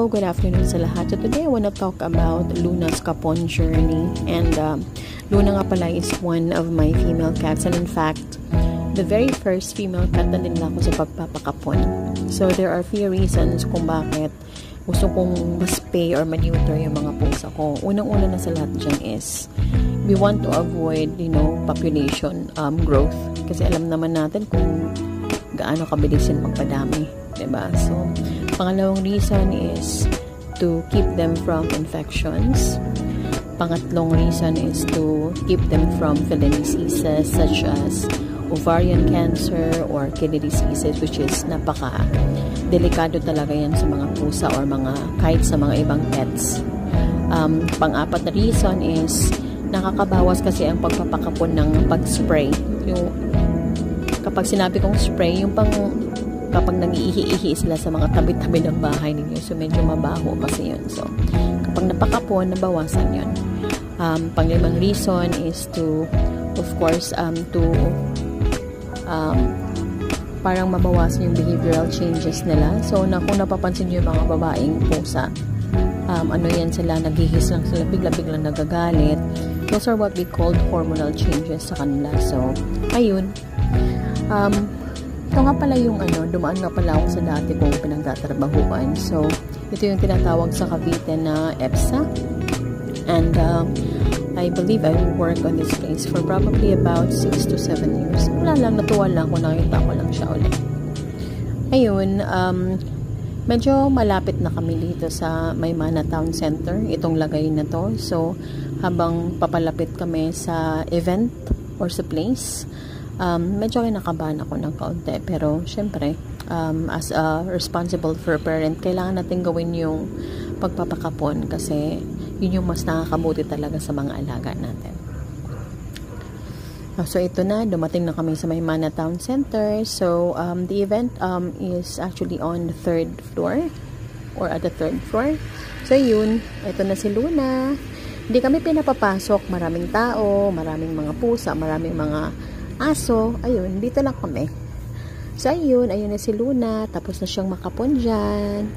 Hello, good afternoon sa lahat. So today I want to talk about Luna's Capon journey. And Luna nga pala is one of my female cats. And in fact, the very first female cat na din ako sa pagpapakapon. So there are few reasons kung bakit gusto kong mas-spay or ma-neuter yung mga pusa ko. Unang-una na sa lahat dyan is we want to avoid, population growth. Kasi alam naman natin kung gaano kabilis yun magpadami. Diba? So, pangalawang reason is to keep them from infections. Pangatlong reason is to keep them from filling diseases such as ovarian cancer or kidney diseases, which is napaka-delikado talaga yan sa mga pusa or kahit sa mga ibang pets. Pang-apat na reason is nakakabawas kasi ang pagpapakapon ng pag-spray. Kapag sinabi kong spray, kapag nag-iihi-ihi sila sa mga tabi-tabi ng bahay ninyo, so medyo mabaho kasi yun. So, kapag napakapon, nabawasan yun. Panglimang reason is to, of course, parang mabawasan yung behavioral changes nila. So, kung napapansin nyo yung mga babaeng pusa, yan sila, naghihis lang sila, bigla-bigla nagagalit. Those are what we called hormonal changes sa kanila. So, ayun. Ito nga pala yung dumaan nga pala ako sa dati kong pinagtatrabahuan. So, ito yung tinatawag sa Cavite na EPSA. And I believe I work on this place for probably about 6 to 7 years. Wala lang, natuwa lang kung nakita ko lang siya ulit. Ayun, medyo malapit na kami dito sa Maymana Town Center, itong lagay na to. So, habang papalapit kami sa event or sa place, medyo kinakabahan ako ng kaunti. Pero, syempre, as a responsible for parent, kailangan natin gawin yung pagpapakapon kasi yun yung mas nakakabuti talaga sa mga alaga natin. So, ito na. Dumating na kami sa Maymana Town Center. So, the event is actually on the 3rd floor or at the 3rd floor. So, yun. Ito na si Luna. Hindi kami pinapapasok. Maraming tao, maraming mga pusa, maraming mga aso. Ayun, dito lang kami. So, ayun na si Luna. Tapos na siyang makapon dyan.